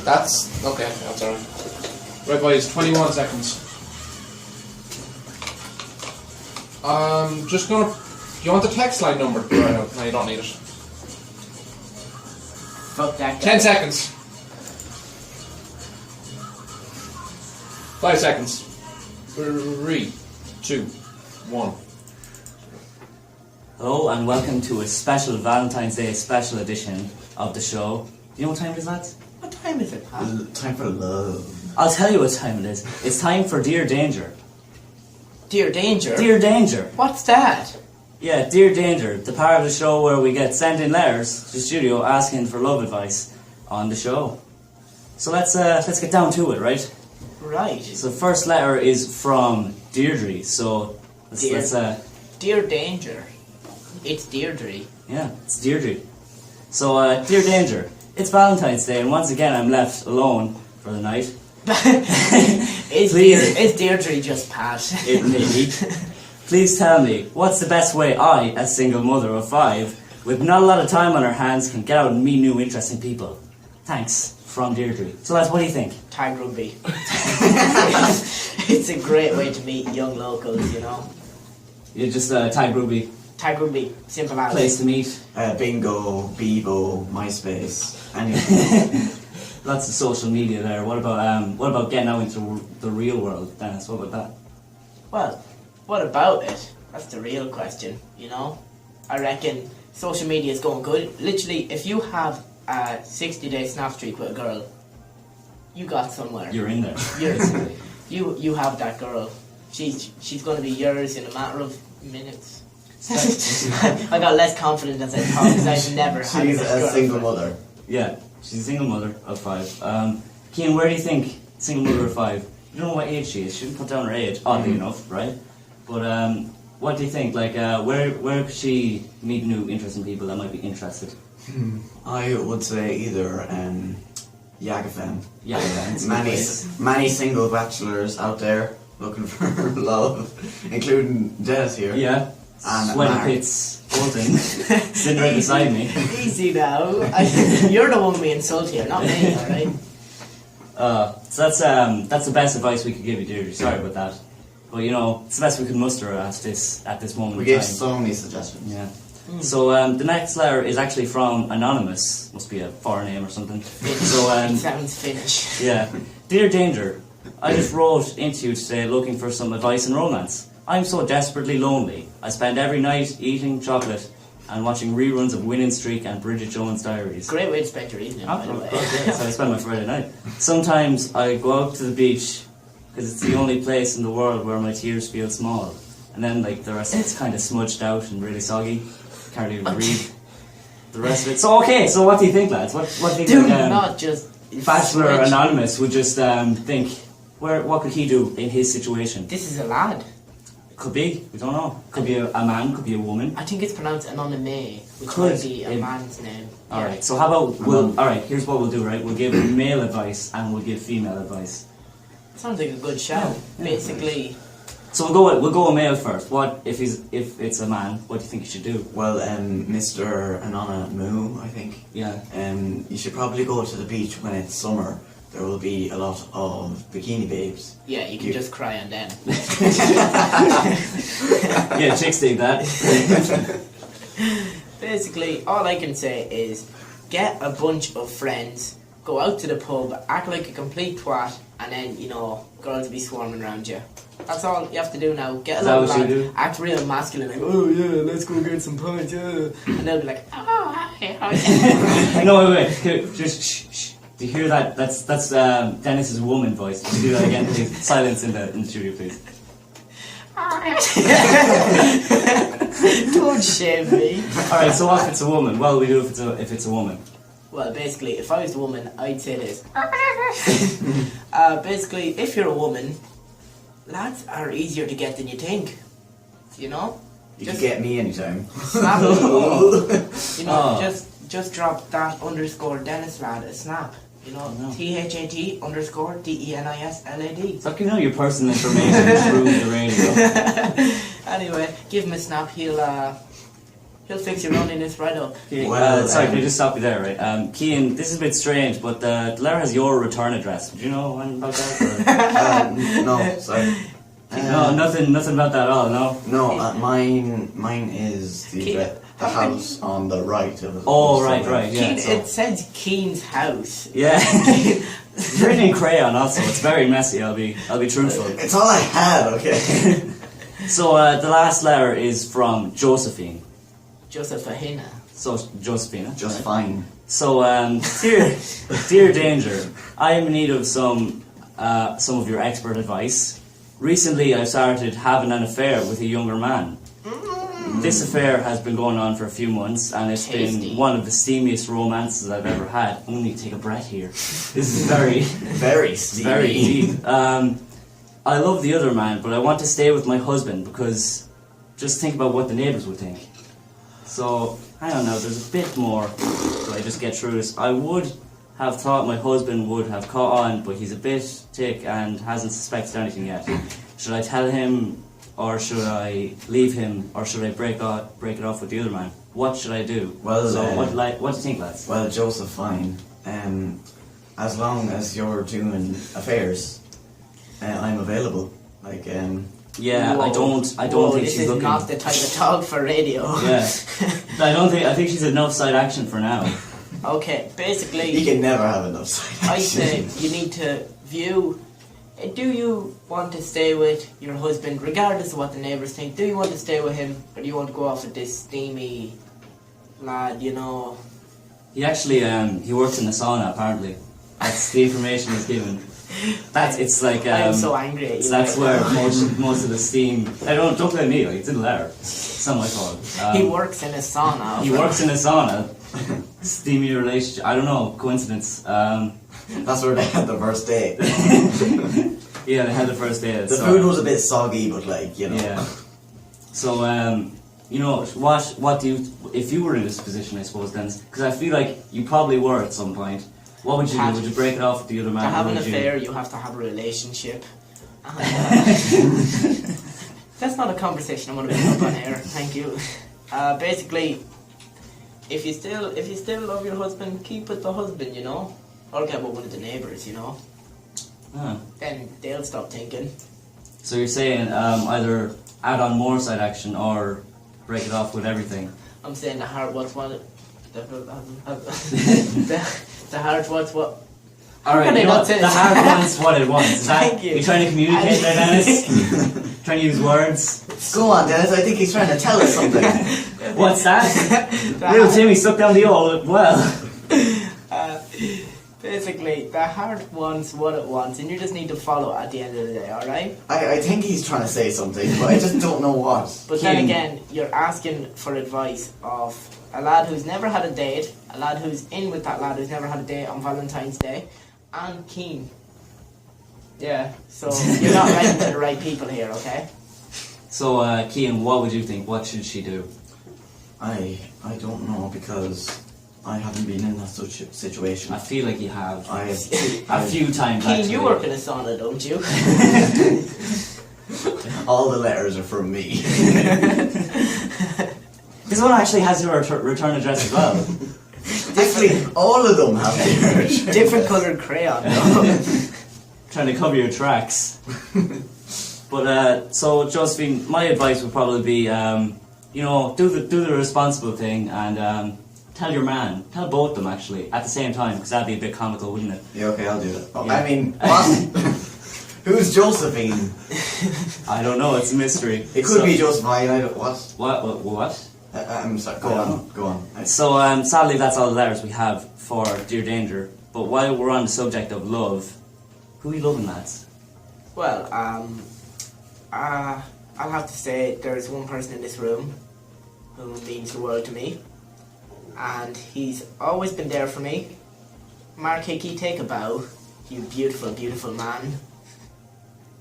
That's okay. That's alright. Right, boys. 21 seconds. Just gonna. You want the text line number? Right, no, you don't need it. Fuck that guy. 10 seconds. 5 seconds. 3, 2, 1. Hello and welcome to a special Valentine's Day special edition of the show. You know what time it is, lads? What time is it, Pat? Time for love. I'll tell you what time it is. It's time for Dear Danger. Dear Danger? Dear Danger. What's that? Yeah, Dear Danger, the part of the show where we get sent in letters to the studio asking for love advice on the show. So let's get down to it, right? Right. So the first letter is from Deirdre. So let's Dear Danger. It's Deirdre. yeah, it's Deirdre. So Dear Danger, it's Valentine's Day and once again I'm left alone for the night. Is Deirdre just Pat? It may be. Please tell me, what's the best way I, a single mother of 5, with not a lot of time on her hands, can get out and meet new interesting people? Thanks, from Deirdre. So lads, what do you think? Tag rugby. It's a great way to meet young locals, you know. You just tag rugby, Tag rugby, simple as. place to meet. Bingo, Bebo, MySpace, anything. Lots of social media there. What about getting out into the real world, Dennis? What about that? Well, what about it? That's the real question, you know? I reckon social media is going good. Literally, if you have a 60-day snap streak with a girl, you got somewhere. You're in there. You have that girl. She's going to be yours in a matter of minutes. I got less confident as I thought because I've never had She's girl. a single mother. Yeah, she's a single mother of 5. Cian, where do you think single mother of 5? You don't know what age she is. She didn't put down her age, oddly enough, right? But what do you think? Like, where could she meet new interesting people that might be interested? I would say either Yagafen. Yeah, it's Many single bachelors out there looking for love, including Des here. Yeah. And Sweaty Mark. Pits, Bolton, sitting right beside me. Easy now. You're the one we insult here, not me, alright? So that's the best advice we could give you, Deirdre. Sorry about that. But you know, it's the best we could muster at this moment We in gave time. so many suggestions. Yeah. So the next letter is actually from Anonymous. Must be a foreign name or something. So It sounds Finnish. yeah. Dear Danger, I just wrote into you today looking for some advice in romance. I'm so desperately lonely. I spend every night eating chocolate and watching reruns of Winning Streak and Bridget Jones' Diaries. Great way to spend your evening, by the way. So I spend my Friday night. Sometimes I go out to the beach because it's the only place in the world where my tears feel small. And then like the rest of it's kind of smudged out and really soggy. Can't even read the rest of it. So okay, so what do you think, lads? What do you Do think? not just... Bachelor switch. Anonymous would just think, what could he do in his situation? This is a lad. Could be, we don't know. Could be a man, could be a woman. I think it's pronounced Anonyme, which Could. might be a man's name. Alright, so how about, alright, here's what we'll do, right? We'll give male advice and we'll give female advice. Sounds like a good shout. Yeah. Basically, So we'll go with male first. What if it's a man? What do you think you should do? Well, Mr. Anona Moo, I think. Yeah. You should probably go to the beach when it's summer. There will be a lot of bikini babes. yeah, you can just cry on them. Yeah, chicks dig that. Basically, all I can say is get a bunch of friends, go out to the pub, act like a complete twat, and then, you know, girls will be swarming around you. That's all you have to do now. Get a Is that little what you lad, do? act real masculine, like, oh yeah, let's go get some pints, yeah. And they'll be like, oh, hi, how are you? No, wait. Here, just shh. Do you hear that? That's Dennis's woman voice. Can you do that again, please? Silence in the studio, please. Don't shame me. Alright, so what if it's a woman? Well, we do if it's a woman. Well, basically, if I was a woman, I'd say this. Basically, if you're a woman, lads are easier to get than you think. You know? You can get me anytime. Snap it. You know, Oh. just drop that _ Dennis lad a snap. You know, No. THAT _ DENISLAD. So you know your personal information through the radio. Anyway, give him a snap. He'll He'll fix your loneliness right up. Okay, Well, sorry, can I just stop you there, right? Cian, this is a bit strange, but the letter has your return address. Do you know anything about that? No, sorry. No, nothing about that at all, no? No, mine is the Keith, address, the house on the right of the. Oh, right, yeah. Keen, so- it says Keen's house. Yeah. It's written in crayon also, it's very messy, I'll be truthful. It's all I had. Okay. So, the last letter is from Josephine. Josephina. So, Josephine. Just right? fine. So, dear Danger, I am in need of some of your expert advice. Recently, I started having an affair with a younger man. This affair has been going on for a few months, and it's Tasty. been one of the steamiest romances I've ever had. I'm going to take a breath here. This is very, Very steamy. very deep. I love the other man, but I want to stay with my husband because just think about what the neighbours would think. So, I don't know, there's a bit more. So I just get through this. I would have thought my husband would have caught on, but he's a bit thick and hasn't suspected anything yet. Should I tell him, or should I leave him, or should I break it off with the other man? What should I do? Well, so what do you think, lads? Well, Joseph, fine. As long as you're doing affairs, I'm available. Like, Yeah, I Whoa. don't Whoa, think this she's is looking. not the type of talk for radio. Yeah, I think she's enough side action for now. Okay, you basically, can never have enough side I action. say you need to view. Do you want to stay with your husband, regardless of what the neighbours think? Do you want to stay with him, or do you want to go off with this steamy lad? You know. He actually he works in the sauna apparently. That's the information he's given. It's like I'm so angry at you. so that's right where now. most of the steam. Don't blame me. Like, it's in the letter. It's not my fault. He works in a sauna. He works in a sauna. Steamy relationship. I don't know. Coincidence. That's where they had the first date. Yeah, they had the first date. The food was a bit soggy, but like, you know. Yeah. So you know what do you if you were in this position? I suppose then, because I feel like you probably were at some point. What would you do? Would you break it off with the other man? To have or an would you- affair, you have to have a relationship. And, that's not a conversation I want to pick up on air. Thank you. Basically, if you still love your husband, keep with the husband, you know, or get with one of the neighbours, you know. Ah. Then they'll stop thinking. So you're saying either add on more side action or break it off with everything. I'm saying the heart wants what. The heart wants what. All right, Can I you know not what? say The this? heart wants what it wants. Is that, Thank you. You're trying to communicate there, Dennis? Trying to use words? Go on, Dennis. I think he's trying to tell us something. What's that? The Little heart- Timmy sucked down the old well. Basically, the heart wants what it wants, and you just need to follow it at the end of the day, alright? I think he's trying to say something, but I just don't know what. But then Kim. again, you're asking for advice of a lad who's never had a date, a lad who's in with that lad who's never had a date on Valentine's Day, and keen. Yeah, so you're not writing to the right people here, okay? So, Cian, what would you think? What should she do? I don't know because I haven't been in that such a situation. I feel like you have. I A few times, Keen, actually. you work in a sauna, don't you? all the letters are from me. This one actually has your return address as well. Actually, all of them have their Different coloured crayon, though. Trying to cover your tracks. But so Josephine, my advice would probably be, you know, do the responsible thing and tell your man, tell both of them actually at the same time, because that'd be a bit comical, wouldn't it? Yeah, okay, I'll do that. Oh, Yeah. I mean, what? Who's Josephine? I don't know, it's a mystery. It could be Josephine. I don't. What? What? I'm sorry. Go I don't on. Go on. So sadly, that's all the letters we have for Dear Danger. But while we're on the subject of love, who are you loving, lads? Well, I'll have to say there's one person in this room who means the world to me, and he's always been there for me. Mark Hickey, take a bow, you beautiful, beautiful man.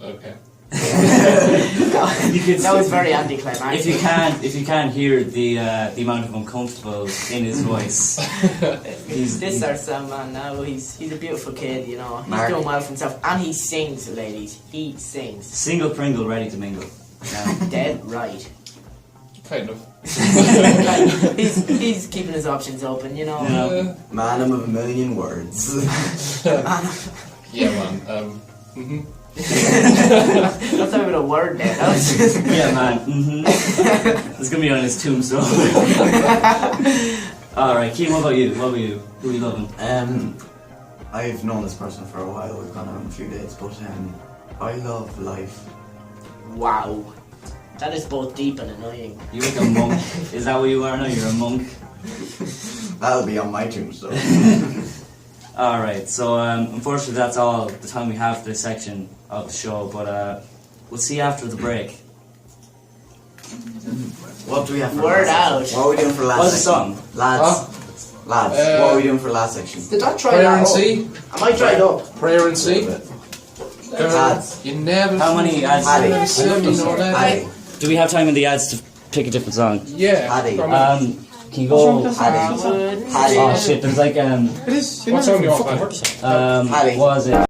Okay. That was very anticlimactic. If you can't hear the amount of uncomfortable in his voice, This is our son man now. He's a beautiful kid, you know. He's Mark. doing well for himself, and he sings, ladies. He sings. single Pringle ready to mingle. Yeah. Dead right. Kind of. he's keeping his options open, you know. Yeah. Man of a million words. Yeah, man. That's not even a word there. That was just Yeah, man. It's gonna be on his tombstone. Alright, Keane, what about you? What about you? Who are you loving? I've known this person for a while. We've gone on a few dates, but I love life. wow. That is both deep and annoying. You're like a monk. Is that what you are now? You're a monk? That'll be on my tombstone. Alright, so unfortunately that's all the time we have for this section of the show, but we'll see you after the break. What do we have for Word last out. section? What are we doing for last What's the section? song? Lads, what are we doing for last section? Did I try Prayer that and up? C. I might try it up. Prayer and C. Ads. You never. How many ads? Paddy. Never said me no that. Paddy. Do we have time in the ads to pick a different song? Yeah. Paddy. Come on. Can you go? Paddy. Paddy. Oh shit, there's like What song do you want, Paddy? what was it?